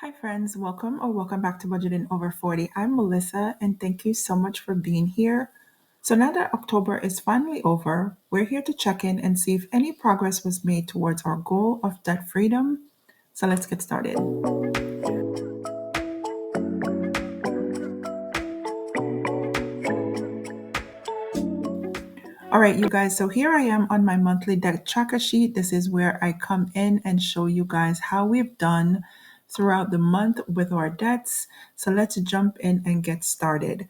Hi, friends. Welcome back to Budgeting Over 40. I'm Melissa, and thank you so much for being here. So, now that October is finally over, we're here to check in and see if any progress was made towards our goal of debt freedom. So, let's get started. All right, you guys. So, here I am on my monthly debt tracker sheet. This is where I come in and show you guys how we've done throughout the month with our debts. So, let's jump in and get started.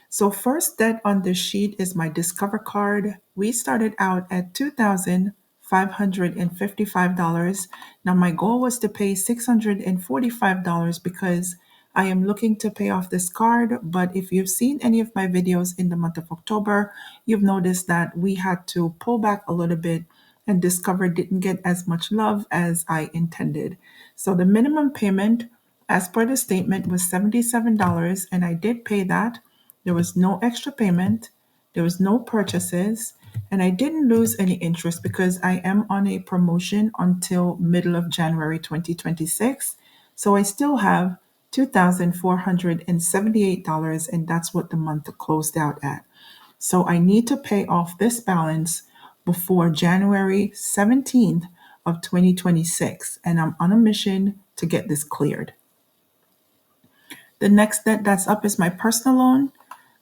So first debt on this sheet is my Discover card. We started out at $2,555. Now my goal was to pay $645 because I am looking to pay off this card. But if you've seen any of my videos in the month of October, you've noticed that we had to pull back a little bit and Discover didn't get as much love as I intended. So the minimum payment as per the statement was $77 and I did pay that. There was no extra payment, there was no purchases, and I didn't lose any interest because I am on a promotion until middle of January 2026. So I still have $2,478, and that's what the month closed out at. So I need to pay off this balance before January 17th of 2026, and I'm on a mission to get this cleared. The next debt that's up is my personal loan.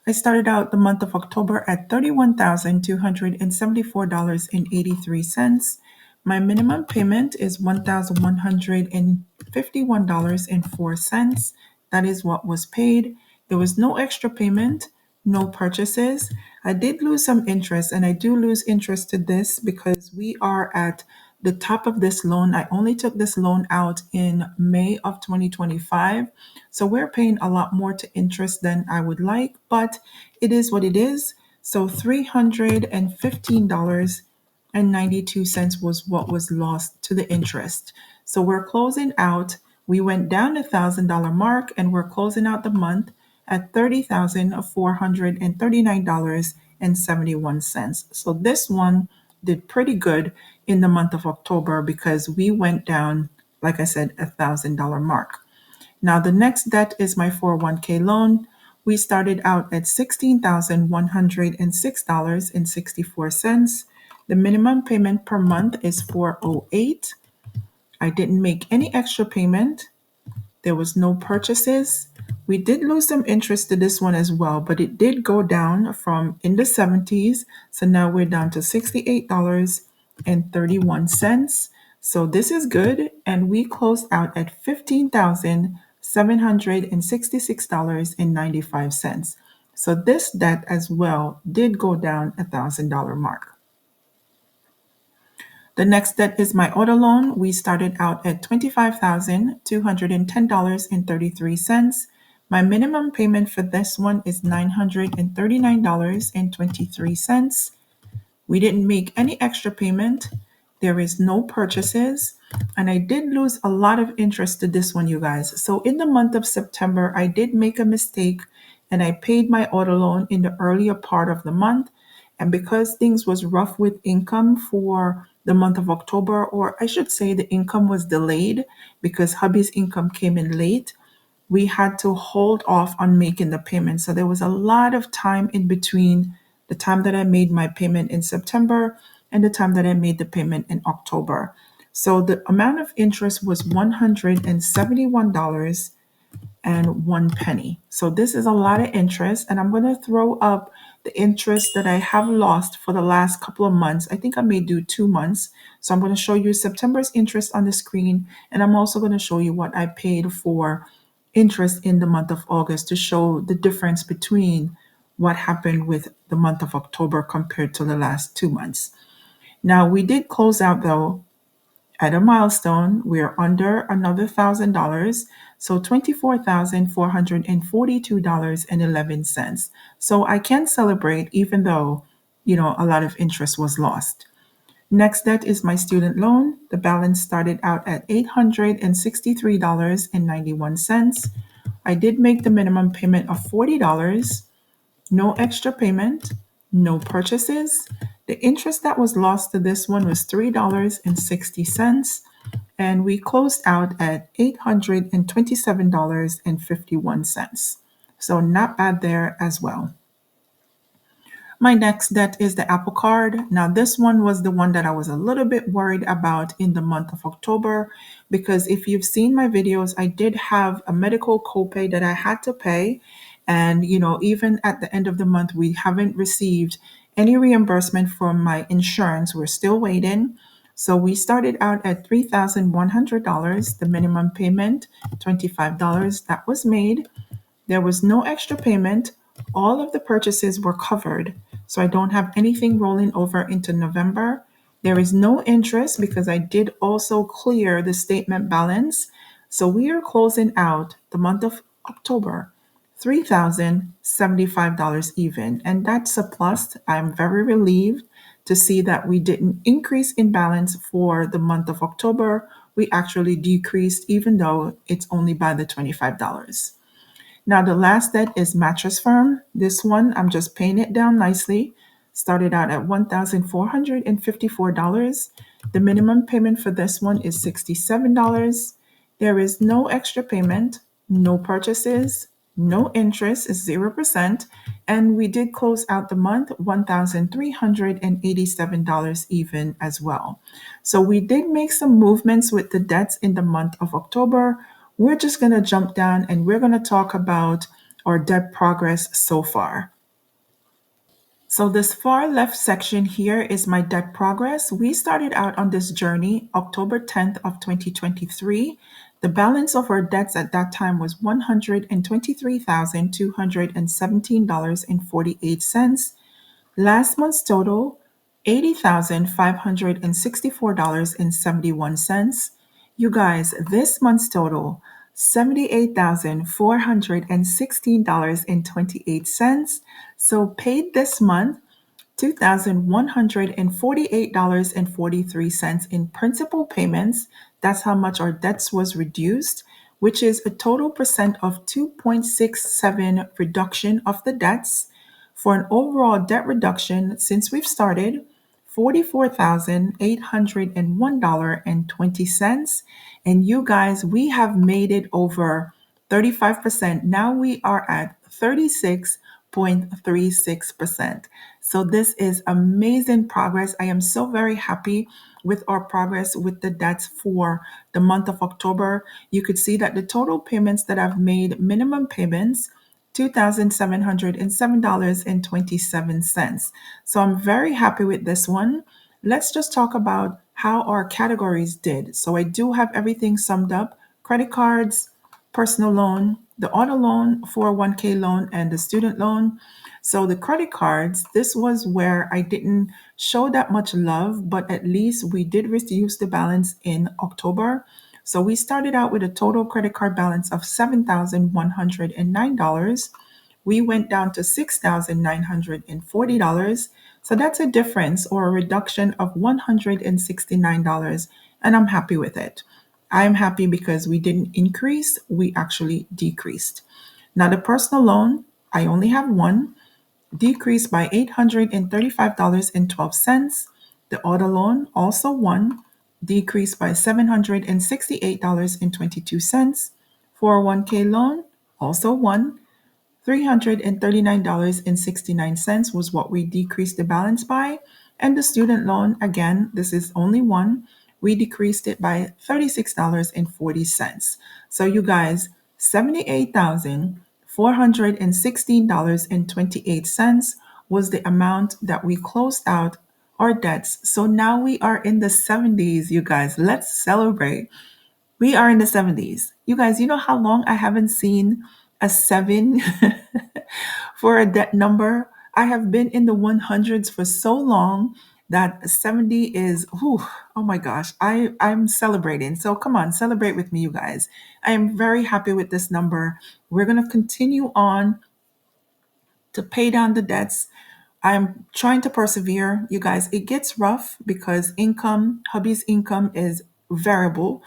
I started out the month of October at $31,274.83. My minimum payment is $1,151.04. That is what was paid. There was no extra payment, no purchases. I did lose some interest, and I do lose interest to this because we are at the top of this loan. I only took this loan out in May of 2025. So we're paying a lot more to interest than I would like, but it is what it is. So $315.92 was what was lost to the interest. So we're closing out. We went down $1,000 mark and we're closing out the month at $30,439.71. So this one did pretty good in the month of October because we went down, like I said, $1,000 mark. Now, the next debt is my 401k loan. We started out at $16,106.64. The minimum payment per month is $408. I didn't make any extra payment. There was no purchases. We did lose some interest to this one as well, but it did go down from in the 70s. So now we're down to $68.31. So this is good. And we closed out at $15,766.95. So this debt as well did go down $1,000 mark. The next debt is my auto loan. We started out at $25,210.33. My minimum payment for this one is $939.23. We didn't make any extra payment. There is no purchases. And I did lose a lot of interest to this one, you guys. So in the month of September, I did make a mistake and I paid my auto loan in the earlier part of the month. And because things was rough with income for the month of October, or I should say the income was delayed because hubby's income came in late, we had to hold off on making the payment. So there was a lot of time in between the time that I made my payment in September and the time that I made the payment in October. So the amount of interest was $171.01. So this is a lot of interest, and I'm going to throw up the interest that I have lost for the last couple of months. I think I may do 2 months. So I'm going to show you September's interest on the screen, and I'm also going to show you what I paid for interest in the month of August to show the difference between what happened with the month of October compared to the last 2 months. Now, we did close out though at a milestone. We are under another $1,000, so $24,442.11. So I can celebrate even though, a lot of interest was lost. Next debt is my student loan. The balance started out at $863.91. I did make the minimum payment of $40, no extra payment, no purchases. The interest that was lost to this one was $3.60. and we closed out at $827.51. So not bad there as well. My next debt is the Apple Card. Now, this one was the one that I was a little bit worried about in the month of October because if you've seen my videos, I did have a medical copay that I had to pay. And, even at the end of the month, we haven't received any reimbursement from my insurance. We're still waiting. So we started out at $3,100, the minimum payment, $25 that was made. There was no extra payment. All of the purchases were covered, so I don't have anything rolling over into November. There is no interest because I did also clear the statement balance. So we are closing out the month of October $3,075 even, and that's a plus. I'm very relieved to see that we didn't increase in balance for the month of October. We actually decreased, even though it's only by the $25. Now, the last debt is Mattress Firm. This one, I'm just paying it down nicely. Started out at $1,454. The minimum payment for this one is $67. There is no extra payment, no purchases, no interest, is 0%. And we did close out the month $1,387 even as well. So we did make some movements with the debts in the month of October. We're just going to jump down and we're going to talk about our debt progress so far. So this far left section here is my debt progress. We started out on this journey October 10th of 2023. The balance of our debts at that time was $123,217.48. Last month's total, $80,564.71. You guys, this month's total, $78,416.28. So paid this month, $2,148.43 in principal payments. That's how much our debts was reduced, which is a total percent of 2.67 reduction of the debts for an overall debt reduction since we've started $44,801.20. And you guys, we have made it over 35%. Now we are at 36.36%. So this is amazing progress. I am so very happy with our progress with the debts for the month of October. You could see that the total payments that I've made, minimum payments, $2,707.27. So I'm very happy with this one. Let's just talk about how our categories did. So I do have everything summed up: credit cards, personal loan, the auto loan, 401k loan, and the student loan. So the credit cards, this was where I didn't show that much love, but at least we did reduce the balance in October. So we started out with a total credit card balance of $7,109. We went down to $6,940. So that's a difference or a reduction of $169. And I'm happy with it. I'm happy because we didn't increase, we actually decreased. Now, the personal loan, I only have one, decreased by $835.12. The auto loan, also one, decreased by $768.22. 401k loan, also one, $339.69 was what we decreased the balance by. And the student loan, again, this is only one. We decreased it by $36.40. So you guys, $78,416.28 was the amount that we closed out our debts. So now we are in the 70s, you guys. Let's celebrate. We are in the 70s. You guys, you know how long I haven't seen a 7 for a debt number? I have been in the 100s for so long that 70 is, whew, oh my gosh, I'm celebrating. So come on, celebrate with me, you guys. I am very happy with this number. We're going to continue on to pay down the debts. I'm trying to persevere, you guys. It gets rough because hubby's income is variable.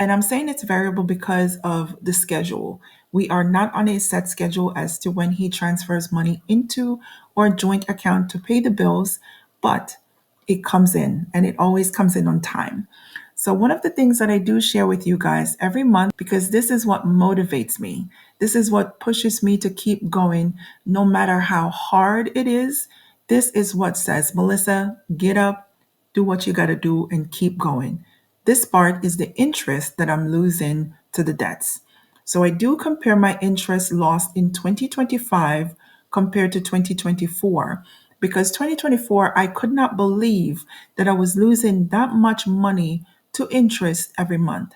And I'm saying it's variable because of the schedule. We are not on a set schedule as to when he transfers money into our joint account to pay the bills, but it comes in and it always comes in on time. So, one of the things that I do share with you guys every month, because this is what motivates me, this is what pushes me to keep going no matter how hard it is. This is what says, Melissa, get up, do what you got to do, and keep going. This part is the interest that I'm losing to the debts. So I do compare my interest lost in 2025 compared to 2024 because 2024, I could not believe that I was losing that much money to interest every month.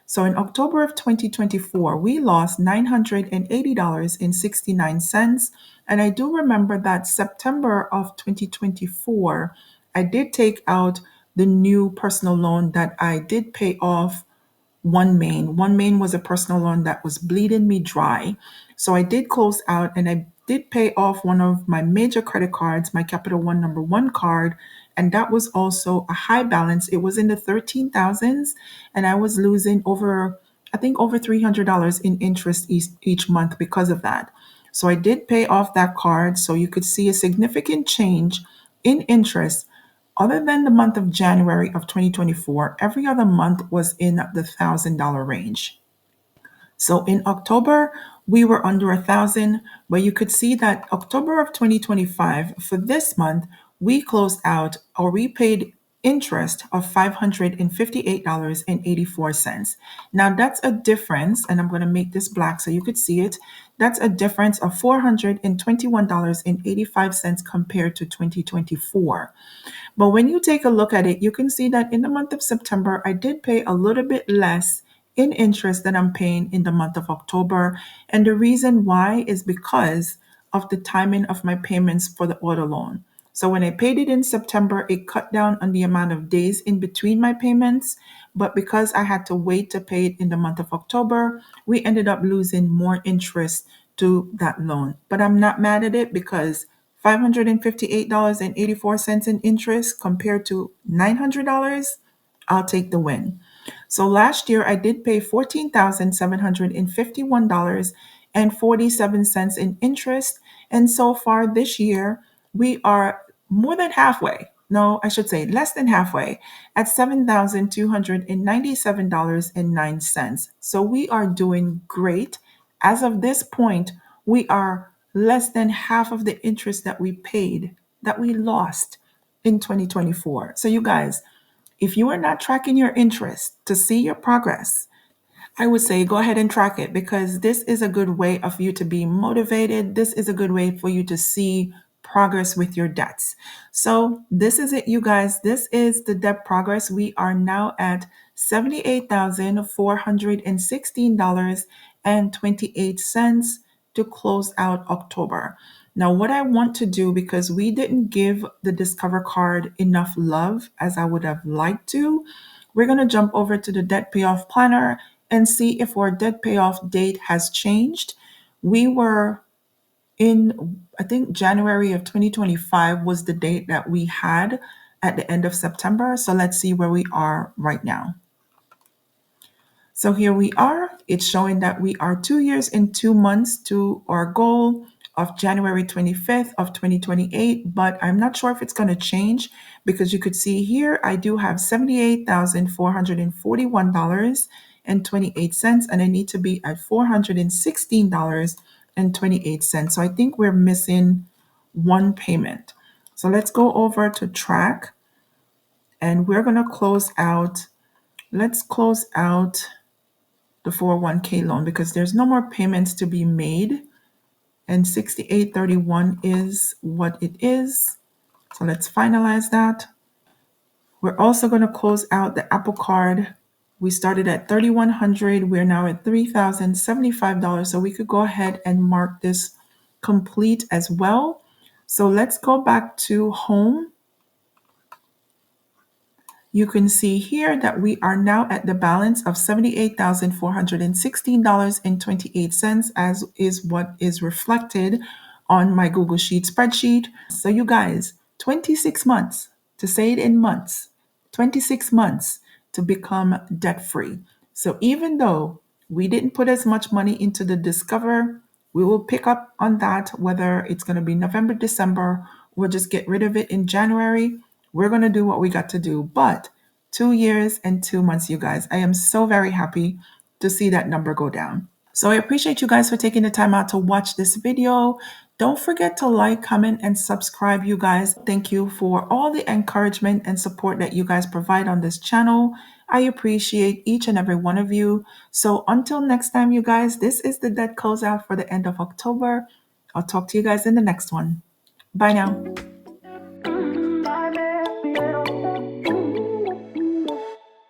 So in October of 2024, we lost $980.69. And I do remember that September of 2024, I did take out the new personal loan that I did pay off OneMain. OneMain was a personal loan that was bleeding me dry. So I did close out and I did pay off one of my major credit cards, my Capital One number one card. And that was also a high balance. It was in the 13 thousands and I was losing I think over $300 in interest each month because of that. So I did pay off that card. So you could see a significant change in interest. Other than the month of January of 2024, every other month was in the $1,000 range. So in October, we were under 1,000, but you could see that October of 2025, for this month, we closed out or we paid interest of $558.84. Now that's a difference, and I'm going to make this black so you could see it. That's a difference of $421.85 compared to 2024. But when you take a look at it, you can see that in the month of September, I did pay a little bit less in interest than I'm paying in the month of October. And the reason why is because of the timing of my payments for the auto loan. So when I paid it in September, it cut down on the amount of days in between my payments. But because I had to wait to pay it in the month of October, we ended up losing more interest to that loan. But I'm not mad at it because $558.84 in interest compared to $900, I'll take the win. So last year I did pay $14,751.47 in interest. And so far this year, we are more than halfway. No, I should say less than halfway at $7,297.09. So we are doing great. As of this point, we are less than half of the interest that we paid, that we lost in 2024. So, you guys, if you are not tracking your interest to see your progress, I would say go ahead and track it because this is a good way of you to be motivated. This is a good way for you to see progress with your debts. So, this is it, you guys. This is the debt progress. We are now at $78,416.28 to close out October. Now, what I want to do, because we didn't give the Discover card enough love as I would have liked to, we're going to jump over to the debt payoff planner and see if our debt payoff date has changed. We were in, I think January of 2025 was the date that we had at the end of September. So let's see where we are right now. So here we are. It's showing that we are 2 years and 2 months to our goal of January 25th of 2028, but I'm not sure if it's going to change because you could see here I do have $78,441.28 and I need to be at $416.28. So I think we're missing one payment. So let's go over to track and we're going to close out. Let's close out the 401k loan because there's no more payments to be made and 6831 is what it is. So let's finalize that. We're also going to close out the Apple card. We started at $3,100. We're now at $3,075. So we could go ahead and mark this complete as well. So let's go back to home. You can see here that we are now at the balance of $78,416.28, as is what is reflected on my Google Sheet spreadsheet. So, you guys, 26 months, to say it in months, 26 months to become debt free. So, even though we didn't put as much money into the Discover, we will pick up on that, whether it's going to be November, December, or just get rid of it in January. We're going to do what we got to do. But 2 years and 2 months, you guys. I am so very happy to see that number go down. So I appreciate you guys for taking the time out to watch this video. Don't forget to like, comment, and subscribe, you guys. Thank you for all the encouragement and support that you guys provide on this channel. I appreciate each and every one of you. So until next time, you guys, this is the debt closeout for the end of October. I'll talk to you guys in the next one. Bye now.